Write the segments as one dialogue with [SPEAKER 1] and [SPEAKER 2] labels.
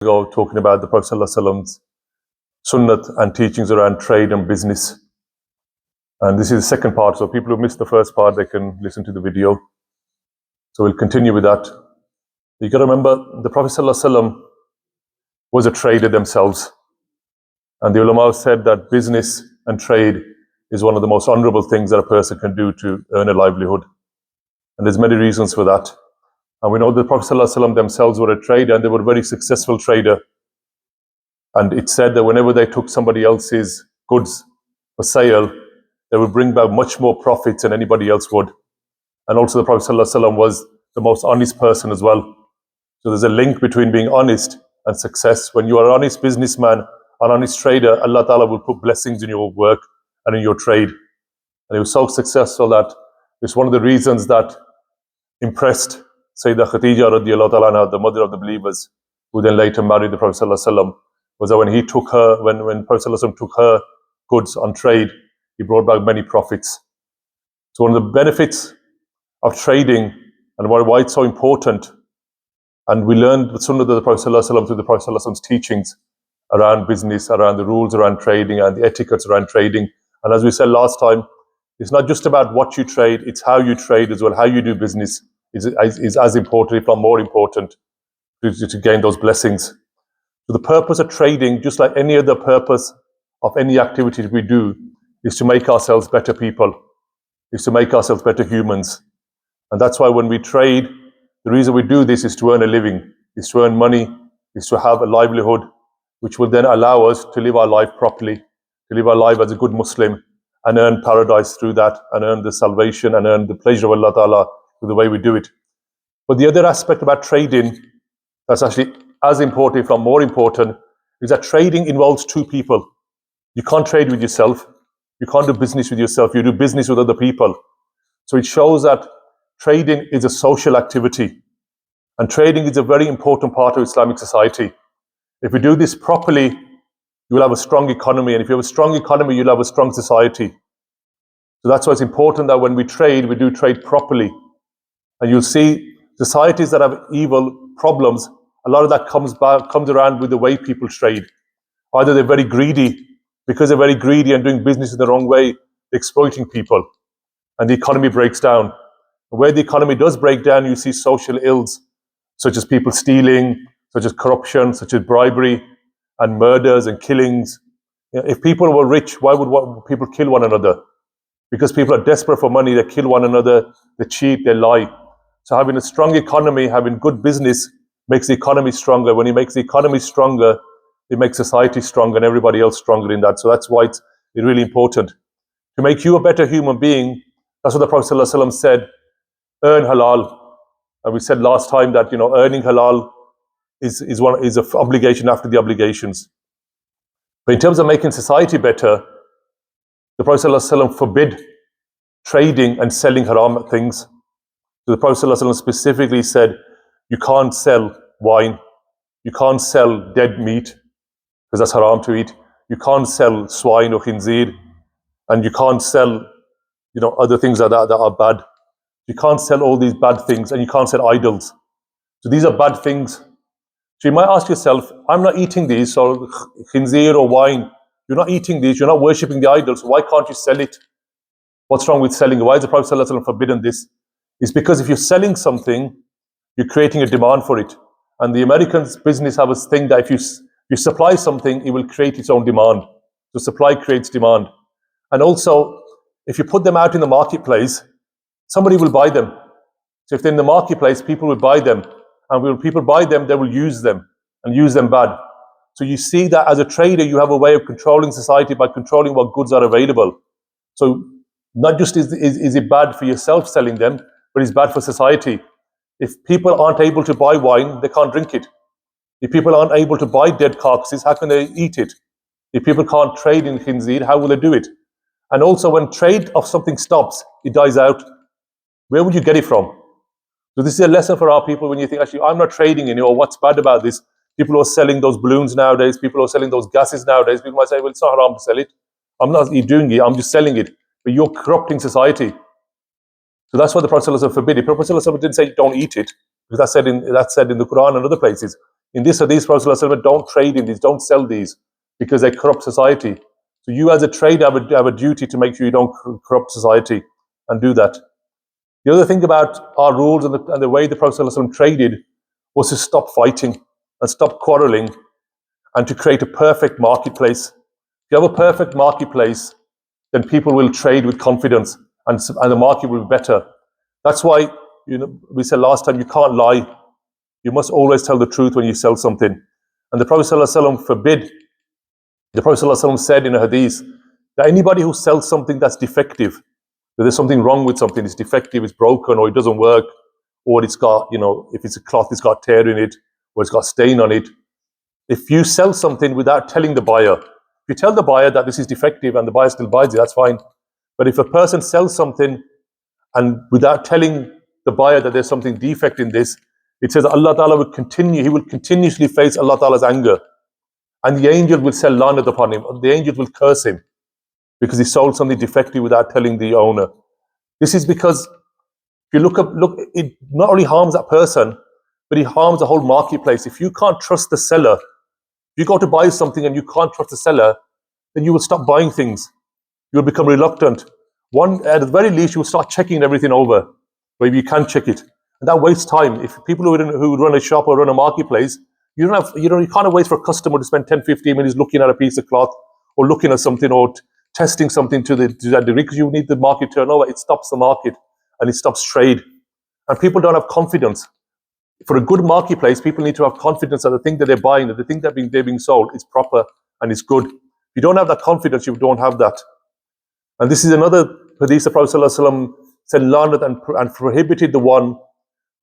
[SPEAKER 1] ago talking about the Prophet ﷺ's sunnat and teachings around trade and business. And this is the second part, so people who missed the first part, they can listen to the video. So we'll continue with that. You got to remember, the Prophet ﷺ was a trader themselves. And the ulama said that business and trade is one of the most honorable things that a person can do to earn a livelihood. And there's many reasons for that. And we know the Prophet ﷺ themselves were a trader, and they were a very successful trader. And it said that whenever they took somebody else's goods for sale, they would bring back much more profits than anybody else would. And also the Prophet ﷺ was the most honest person as well. So there's a link between being honest and success. When you are an honest businessman, an honest trader, Allah Ta'ala will put blessings in your work and in your trade. And he was so successful that it's one of the reasons that impressed Sayyidah Khadija radiallahu ta'ala anha, the mother of the believers, who then later married the Prophet ﷺ, was that when he took her, when Prophet ﷺ took her goods on trade, he brought back many profits. So one of the benefits of trading and why it's so important, and we learned the sunnah of the Prophet ﷺ through the Prophet ﷺ's teachings around business, around the rules around trading and the etiquettes around trading. And as we said last time, it's not just about what you trade, it's how you trade as well. How you do business is as important, if not more important, to gain those blessings. So the purpose of trading, just like any other purpose of any activity we do, is to make ourselves better people, is to make ourselves better humans. And that's why when we trade, the reason we do this is to earn a living, is to earn money, is to have a livelihood, which will then allow us to live our life properly, to live our life as a good Muslim, and earn paradise through that, and earn the salvation, and earn the pleasure of Allah Ta'ala through the way we do it. But the other aspect about trading that's actually as important, if not more important, is that trading involves two people. You can't trade with yourself. You can't do business with yourself. You do business with other people. So it shows that trading is a social activity. And trading is a very important part of Islamic society. If we do this properly, you will have a strong economy. And if you have a strong economy, you'll have a strong society. So that's why it's important that when we do trade properly. And you'll see societies that have evil problems, a lot of that comes around with the way people trade. Either they're very greedy. Because they're very greedy and doing business in the wrong way, exploiting people. And the economy breaks down. Where the economy does break down, you see social ills, such as people stealing, such as corruption, such as bribery, and murders and killings. If people were rich, why would people kill one another? Because people are desperate for money, they kill one another, they cheat, they lie. So having a strong economy, having good business, makes the economy stronger. When it makes the economy stronger, it makes society stronger and everybody else stronger in that. So that's why it's really important. To make you a better human being, that's what the Prophet ﷺ said, earn halal. And we said last time that, earning halal is an obligation after the obligations. But in terms of making society better, the Prophet ﷺ forbid trading and selling haram things. So the Prophet ﷺ specifically said, you can't sell wine, you can't sell dead meat, because that's haram to eat. You can't sell swine or khinzir, and you can't sell, other things like that are bad. You can't sell all these bad things, and you can't sell idols. So these are bad things. So you might ask yourself, I'm not eating these, so khinzir or wine, you're not eating these, you're not worshipping the idols, why can't you sell it? What's wrong with selling it? Why has the Prophet ﷺ forbidden this? It's because if you're selling something, you're creating a demand for it. And the Americans' business have a thing that if you supply something, it will create its own demand. So supply creates demand. And also, if you put them out in the marketplace, somebody will buy them. So if they're in the marketplace, people will buy them. And when people buy them, they will use them and use them bad. So you see that as a trader, you have a way of controlling society by controlling what goods are available. So not just is it bad for yourself selling them, but it's bad for society. If people aren't able to buy wine, they can't drink it. If people aren't able to buy dead carcasses, how can they eat it? If people can't trade in khinzir, how will they do it? And also when trade of something stops, it dies out. Where would you get it from? So this is a lesson for our people when you think, actually, I'm not trading anymore. What's bad about this? People are selling those balloons nowadays. People are selling those gases nowadays. People might say, well, it's not haram to sell it. I'm not doing it. I'm just selling it. But you're corrupting society. So that's why the Prophet ﷺ forbid it. The Prophet ﷺ didn't say don't eat it, because that's said in the Quran and other places. In this hadith, Prophet ﷺ, don't trade in these, don't sell these, because they corrupt society. So you as a trader have a duty to make sure you don't corrupt society and do that. The other thing about our rules and the way the Prophet ﷺ traded was to stop fighting and stop quarreling and to create a perfect marketplace. If you have a perfect marketplace, then people will trade with confidence and the market will be better. That's why, we said last time, you can't lie. You must always tell the truth when you sell something. And the Prophet ﷺ forbid. The Prophet ﷺ said in a hadith that anybody who sells something that's defective, that there's something wrong with something, it's defective, it's broken, or it doesn't work, or it's got, if it's a cloth, it's got tear in it, or it's got stain on it. If you sell something without telling the buyer, if you tell the buyer that this is defective and the buyer still buys it, that's fine. But if a person sells something and without telling the buyer that there's something defect in this, it says Allah Ta'ala will continuously face Allah Ta'ala's anger. And the angel will sell lanat upon him. The angel will curse him because he sold something defective without telling the owner. This is because if you look, it not only harms that person, but it harms the whole marketplace. If you can't trust the seller, if you go to buy something and you can't trust the seller, then you will stop buying things. You will become reluctant. At the very least, you will start checking everything over. Maybe you can check it. And that wastes time. If people who run a shop or run a marketplace, you can't wait for a customer to spend 10, 15 minutes looking at a piece of cloth or looking at something or testing something to that degree, because you need the market turnover. It stops the market and it stops trade. And people don't have confidence. For a good marketplace, people need to have confidence that the thing that they're buying, that the thing that they're being sold is proper and is good. If you don't have that confidence, you don't have that. And this is another hadith the Prophet ﷺ said, lanat and prohibited the one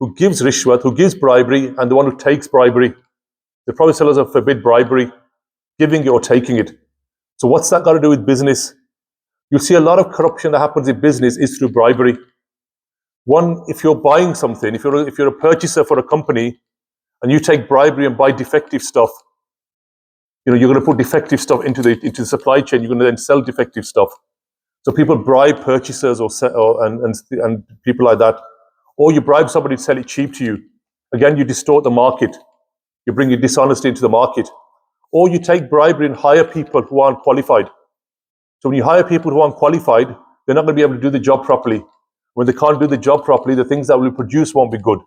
[SPEAKER 1] who gives rishwat, who gives bribery, and the one who takes bribery. The Prophet ﷺ forbid bribery, giving it or taking it. So what's that got to do with business? You'll see a lot of corruption that happens in business is through bribery. One, if you're buying something, if you're a purchaser for a company and you take bribery and buy defective stuff, you're going to put defective stuff into the supply chain. You're going to then sell defective stuff. So people bribe purchasers and people like that. Or you bribe somebody to sell it cheap to you. Again, you distort the market. You bring your dishonesty into the market. Or you take bribery and hire people who aren't qualified. So when you hire people who aren't qualified, they're not going to be able to do the job properly. When they can't do the job properly, the things that will produce won't be good.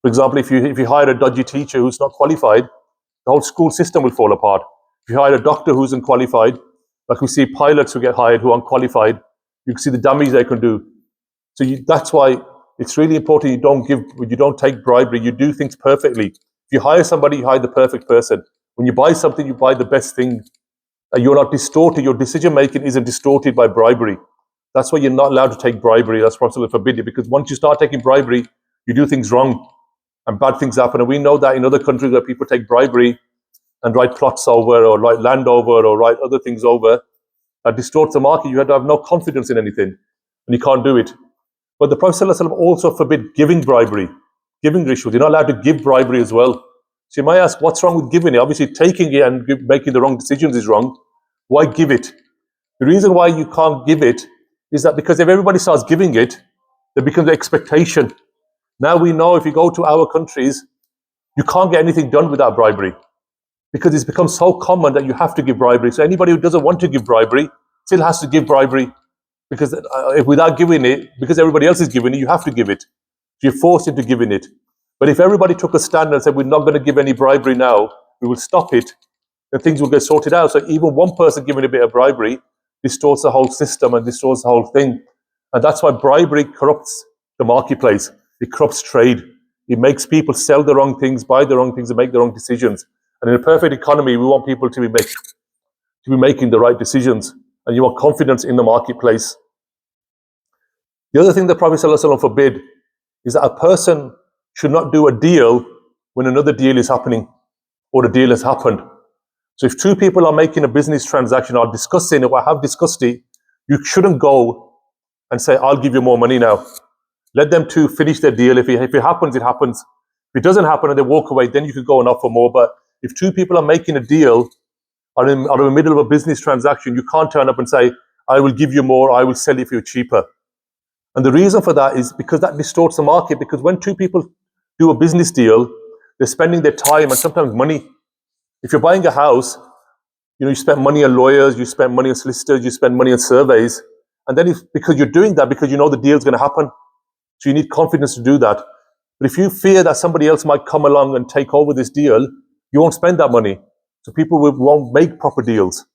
[SPEAKER 1] For example, if you hire a dodgy teacher who's not qualified, the whole school system will fall apart. If you hire a doctor who's unqualified, like we see pilots who get hired who aren't qualified, you can see the damage they can do. So that's why it's really important you don't take bribery, you do things perfectly. If you hire somebody, you hire the perfect person. When you buy something, you buy the best thing. You're not distorted, your decision making isn't distorted by bribery. That's why you're not allowed to take bribery. That's probably forbidden, because once you start taking bribery, you do things wrong and bad things happen. And we know that in other countries where people take bribery and write plots over or write land over or write other things over, that distorts the market. You have to have no confidence in anything and you can't do it. But the Prophet ﷺ also forbid giving bribery, giving rishwat. You're not allowed to give bribery as well. So you might ask, what's wrong with giving it? Obviously, taking it and making the wrong decisions is wrong. Why give it? The reason why you can't give it is that because if everybody starts giving it, there becomes an expectation. Now we know if you go to our countries, you can't get anything done without bribery, because it's become so common that you have to give bribery. So anybody who doesn't want to give bribery still has to give bribery, because if without giving it, because everybody else is giving it, you have to give it. So you're forced into giving it. But if everybody took a stand and said, we're not going to give any bribery now, we will stop it, then things will get sorted out. So even one person giving a bit of bribery distorts the whole system and distorts the whole thing. And that's why bribery corrupts the marketplace. It corrupts trade. It makes people sell the wrong things, buy the wrong things, and make the wrong decisions. And in a perfect economy, we want people to be making the right decisions. And you want confidence in the marketplace. The other thing the Prophet ﷺ forbid is that a person should not do a deal when another deal is happening or a deal has happened. So if two people are making a business transaction or discussing it or have discussed it, you shouldn't go and say, I'll give you more money now. Let them two finish their deal. If it happens, it happens. If it doesn't happen and they walk away, then you could go and offer more. But if two people are making a deal or in the middle of a business transaction, you can't turn up and say, I will give you more, I will sell it for you cheaper. And the reason for that is because that distorts the market. Because when two people do a business deal, they're spending their time and sometimes money. If you're buying a house, you spend money on lawyers, you spend money on solicitors, you spend money on surveys, and then because you're doing that because you know the deal's going to happen, so you need confidence to do that. But if you fear that somebody else might come along and take over this deal, you won't spend that money. So people won't make proper deals.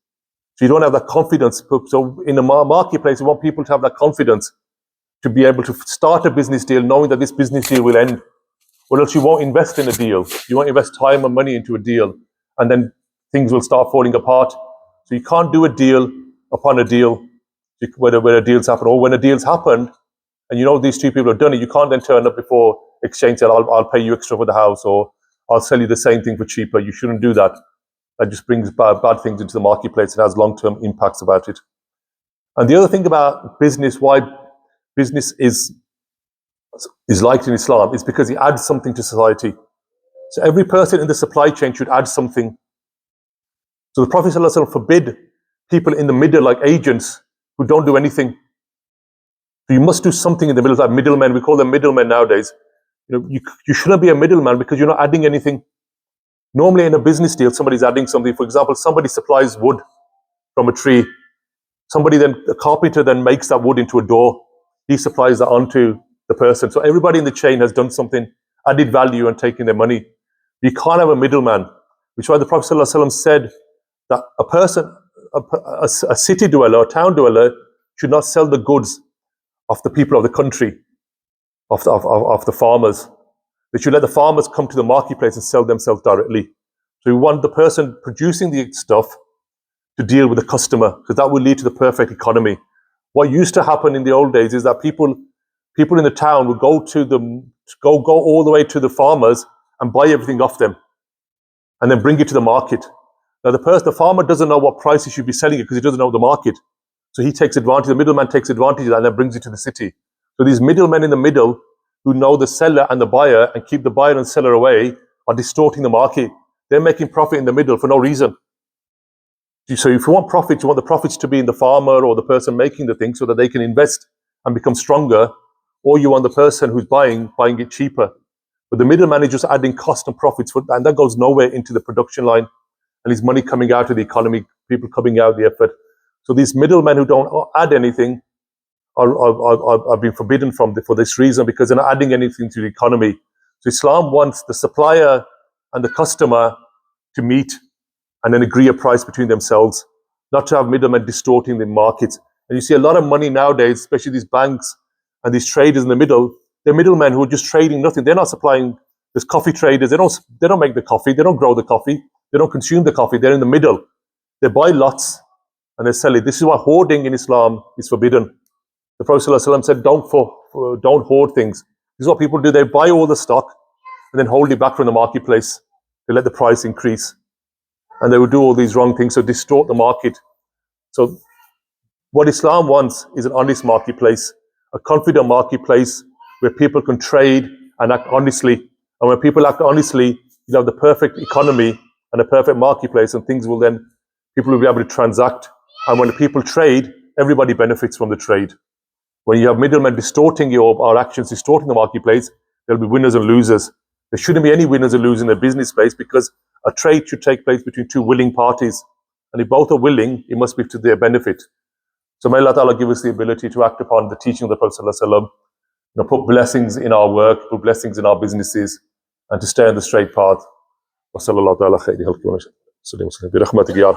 [SPEAKER 1] So you don't have that confidence. So in the marketplace, we want people to have that confidence to be able to start a business deal knowing that this business deal will end, or else you won't invest in a deal. You won't invest time and money into a deal, and then things will start falling apart. So you can't do a deal upon a deal where a deal's happened, or when a deal's happened, and you know these two people have done it, you can't then turn up before exchange and I'll pay you extra for the house, or I'll sell you the same thing for cheaper. You shouldn't do that. That just brings bad things into the marketplace. It has long-term impacts about it. And the other thing about business, why business is liked in Islam, is because it adds something to society. So every person in the supply chain should add something. So the Prophet ﷺ forbid people in the middle, like agents, who don't do anything. So you must do something in the middle, like middlemen. We call them middlemen nowadays. You shouldn't be a middleman because you're not adding anything. Normally in a business deal, somebody's adding something. For example, somebody supplies wood from a tree. A carpenter then makes that wood into a door. He supplies that onto the person. So everybody in the chain has done something, added value and taken their money. You can't have a middleman, which is why the Prophet ﷺ said that a person, a city dweller, a town dweller, should not sell the goods of the people of the country, of the farmers. They should let the farmers come to the marketplace and sell themselves directly. So we want the person producing the stuff to deal with the customer, because that will lead to the perfect economy. What used to happen in the old days is that people in the town would go all the way to the farmers and buy everything off them, and then bring it to the market. Now the farmer doesn't know what price he should be selling it because he doesn't know the market. So he takes advantage. The middleman takes advantage of that and then brings it to the city. So these middlemen in the middle, who know the seller and the buyer and keep the buyer and seller away, are distorting the market. They're making profit in the middle for no reason. So if you want profits, you want the profits to be in the farmer or the person making the thing so that they can invest and become stronger, or you want the person who's buying it cheaper. But the middleman is just adding cost and profits, and that goes nowhere into the production line, and his money coming out of the economy, people coming out of the effort. So these middlemen who don't add anything are being forbidden for this reason, because they're not adding anything to the economy. So Islam wants the supplier and the customer to meet and then agree a price between themselves, not to have middlemen distorting the markets. And you see a lot of money nowadays, especially these banks and these traders in the middle. They're middlemen who are just trading nothing. They're not supplying. There's coffee traders. They don't make the coffee. They don't grow the coffee. They don't consume the coffee. They're in the middle. They buy lots and they sell it. This is why hoarding in Islam is forbidden. The Prophet ﷺ said, don't hoard things. This is what people do. They buy all the stock and then hold it back from the marketplace. They let the price increase. And they would do all these wrong things, so distort the market. So what Islam wants is an honest marketplace, a confident marketplace where people can trade and act honestly. And when people act honestly, you have the perfect economy and a perfect marketplace, and people will be able to transact. And when the people trade, everybody benefits from the trade. When you have middlemen distorting our actions, distorting the marketplace, there'll be winners and losers. There shouldn't be any winners or losers in the business space, because a trade should take place between two willing parties. And if both are willing, it must be to their benefit. So may Allah Ta'ala give us the ability to act upon the teaching of the Prophet ﷺ, put blessings in our work, put blessings in our businesses, and to stay on the straight path. وصلى الله تعالى خير خلقه وسلم برحمتك يا